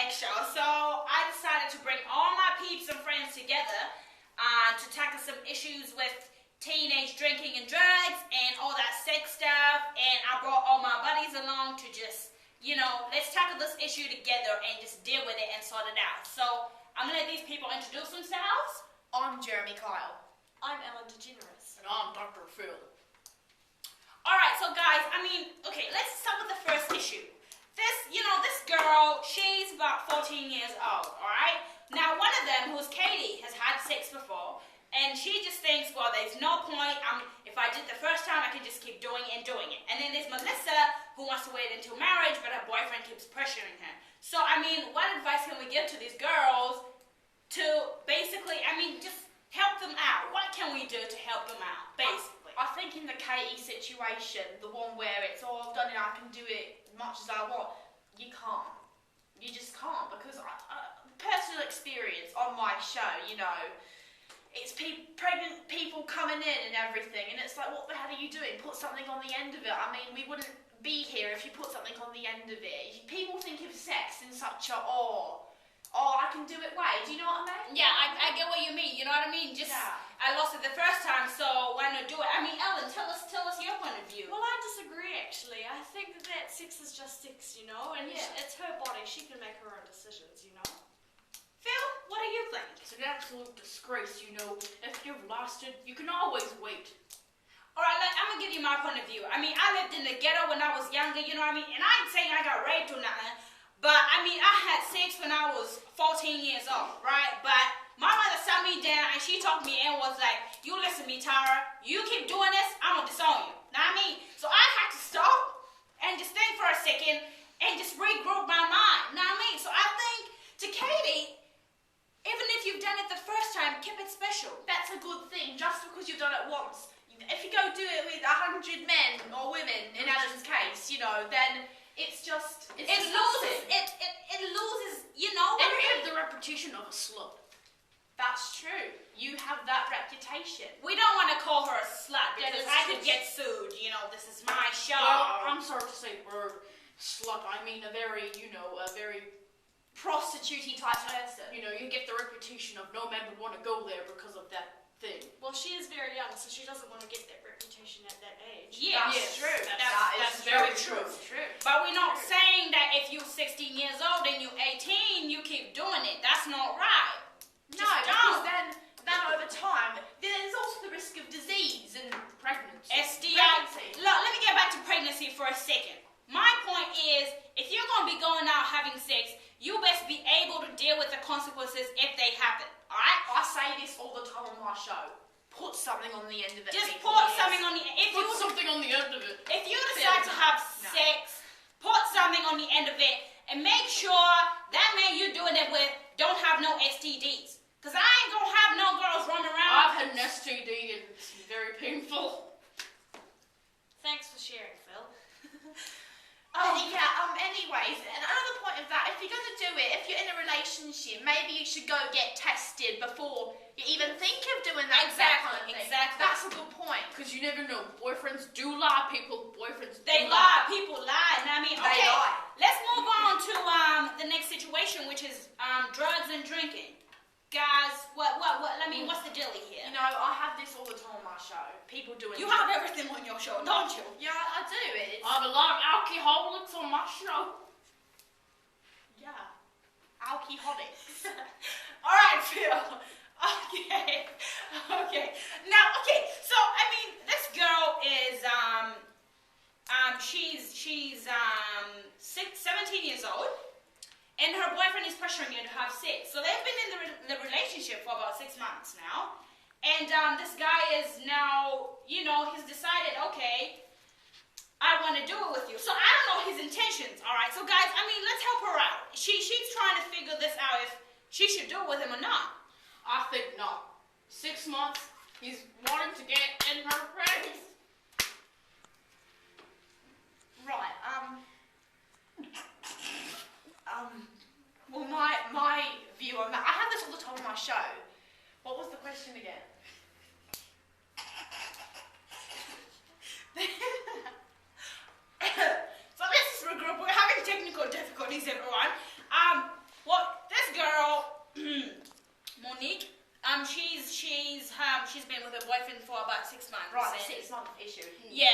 show. So I decided to bring all my peeps and friends together to tackle some issues with teenage drinking and drugs and all that sex stuff. And I brought all my buddies along to just, let's tackle this issue together and just deal with it and sort it out. So I'm going to let these people introduce themselves. I'm Jeremy Kyle. I'm Ellen DeGeneres. And I'm Dr. Phil. Alright, so guys, let's start with the first issue. This girl, she's about 14 years old, alright? Now, one of them, who's Katie, has had sex before, and she just thinks, well, there's no point. If I did the first time, I can just keep doing it and doing it. And then there's Melissa, who wants to wait until marriage, but her boyfriend keeps pressuring her. So, what advice can we give to these girls to basically, just help them out? What can we do to help them out, basically? I think in the Katie situation, the one where it's all I've done it, I can do it as much as I want, you can't. You just can't, because personal experience on my show, it's pregnant people coming in and everything, and it's like, what the hell are you doing? Put something on the end of it. We wouldn't be here if you put something on the end of it. People think of sex in such a, I can do it way. Do you know what I mean? Yeah, I get what you mean. You know what I mean? I lost it the first time, so why not do it? Ellen, tell us your point of view. Well, I disagree, actually. I think that sex is just sex, and it's her body. She can make her own decisions, Phil, what do you think? It's an absolute disgrace, If you've lasted, you can always wait. Alright, I'm gonna give you my point of view. I lived in the ghetto when I was younger, you know what I mean? And I ain't saying I got raped or nothing, but I had sex when I was 14 years old, right? But my mother sat me down and she talked me and was like, you listen to me, Tyra, you keep doing this, I'm gonna disown you. Know what I mean? So I had to stop and just think for a second and just regroup my mind. Know what I mean? So I think to Katie, even if you've done it the first time, keep it special. That's a good thing, just because you've done it once. If you go do it with 100 men or women, in Ellen's case, then it loses, And you have the reputation of a slut. That's true. You have that reputation. We don't want to call her a slut because I could get sued. This is my show. Well, I'm sorry to say the word slut. I mean a very prostitute-y type person. You get the reputation of no man would want to go there because of that thing. Well, she is very young, so she doesn't want to get that reputation at that age. Yeah, that's true. That's very true. But we're not saying that if you're 16 years old and you're 18, you keep doing it. That's not right. No, because then over time, there's also the risk of disease and Pregnancy. STI. Look, let me get back to pregnancy for a second. My point is, if you're going to be going out having sex, you best be able to deal with the consequences if they happen. Alright? I say this all the time on my show. Put something on the end of it. Just put something on the end. Put something on the end of it. If you decide to have sex, put something on the end of it and make sure that man you're doing it with don't have no STDs. Because I ain't going to have no girls running around. I've had an STD and it's very painful. Thanks for sharing, Phil. Anyways, another point of that, if you're going to do it, if you're in a relationship, maybe you should go get tested before you even think of doing that. Exactly. That's a good point. Because you never know. Boyfriends do lie, boyfriends They do lie. People lie. Okay, They lie. let's move on to the next situation, which is drugs and drinking. Guys, what's the dilly here? I have this all the time on my show. People doing You have everything on your show, don't you? Yeah, I do. I have a lot of alcoholics on my show. Yeah. Alcoholics. All right, Phil. Okay. Now, so, this girl is, she's 17 years old. And her boyfriend is pressuring her to have sex. So they've been in the relationship for about 6 months now. And this guy is now, he's decided, okay, I want to do it with you. So I don't know his intentions, all right? So guys, let's help her out. She's trying to figure this out if she should do it with him or not. I think not. 6 months, he's wanting to get in her face. Right, well, my view on that, I have this all the time on my show. What was the question again? So let's just regroup. We're having technical difficulties, everyone. she's been with her boyfriend for about 6 months. Right, and- 6 month issue. Yeah.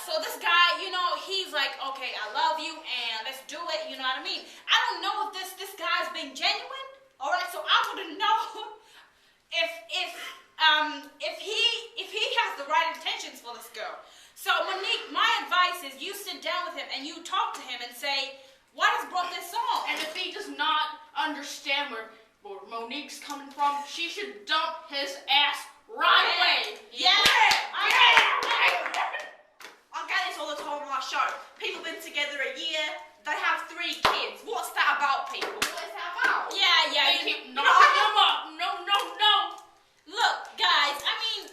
So this guy, he's like, okay, I love you, and let's do it. You know what I mean? I don't know if this guy's being genuine. All right, so I wouldn't know if he has the right intentions for this girl. So Monique, my advice is you sit down with him and you talk to him and say, what has brought this on? And if he does not understand where Monique's coming from, she should dump his ass right away. Yeah. I get this all the time on my show. People been together a year, they have 3 kids. What's that about, people? What is that about? Yeah. They keep knocking them up. No. Look, guys, I mean,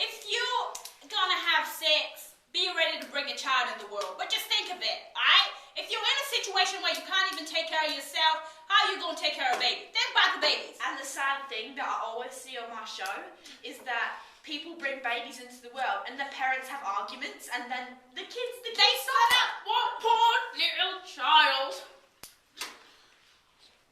if you're gonna have sex, be ready to bring a child in the world. But just think of it, alright? If you're in a situation where you can't even take care of yourself, how are you gonna take care of a baby? Think about the babies. And the sad thing that I always see on my show is that people bring babies into the world and the parents have arguments and then the kids They start split up. What poor little child.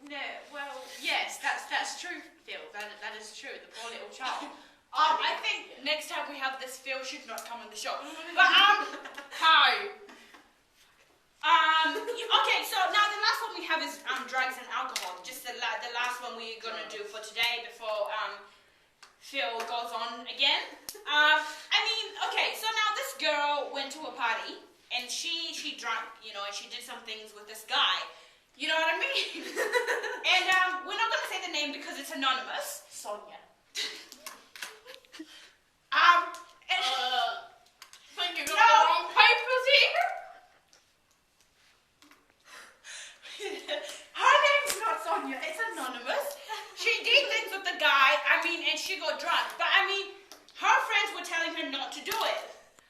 No, well, yes, that's true, Phil. That is true. The poor little child. I think next time we have this, Phil should not come on the show. But Hi. okay, so now the last one we have is drugs and alcohol. Just the last one we're gonna do for today before Phil goes on again. I mean, okay, so now this girl went to a party and she drank, and she did some things with this guy. You know what I mean? And we're not gonna say the name because it's anonymous. Sonia. Think you got the wrong papers here? Her name's not Sonia, it's anonymous. She did things with the guy, and she got drunk. But her friends were telling her not to do it.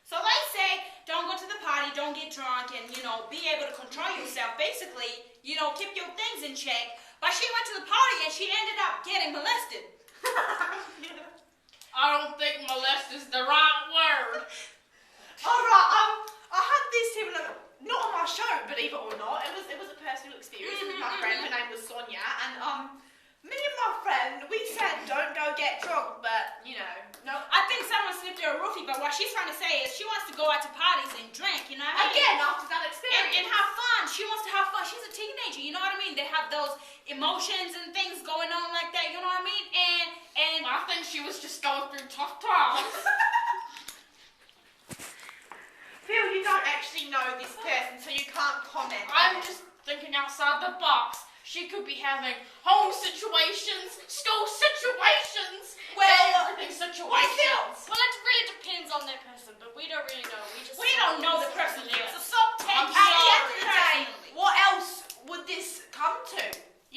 So they say, don't go to the party, don't get drunk, and, be able to control yourself. Basically, keep your things in check. But she went to the party and she ended up getting molested. I don't think molest is the right word. Alright, I had this similar, not on my show, believe it or not. It was a personal experience with my friend. Her name was Sonia, and me and my friend, we said don't go get drunk, but no. I think someone slipped her a roofie, but what she's trying to say is she wants to go out to parties and drink, you know what I mean? Again, after that experience. And have fun. She wants to have fun. She's a teenager, you know what I mean? They have those emotions and things going on like that, you know what I mean? And I think she was just going through tough times. Phil, you don't actually know this person, so you can't comment. I'm just thinking outside the box. She could be having home situations, school situations, everything situations. Well, it really depends on that person, but we don't really know. we don't know the person yet, so stop At taking the it end of the day, personally. what else would this come to?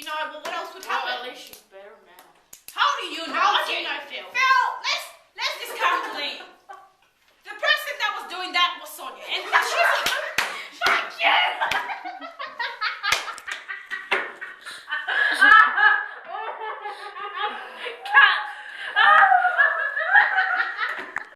What else would Well, at happen? least she's better now. How do you know? How do you Okay, know, Phil? Phil, let's just come clean. The person that was doing that was Sonia, and she's Thank you.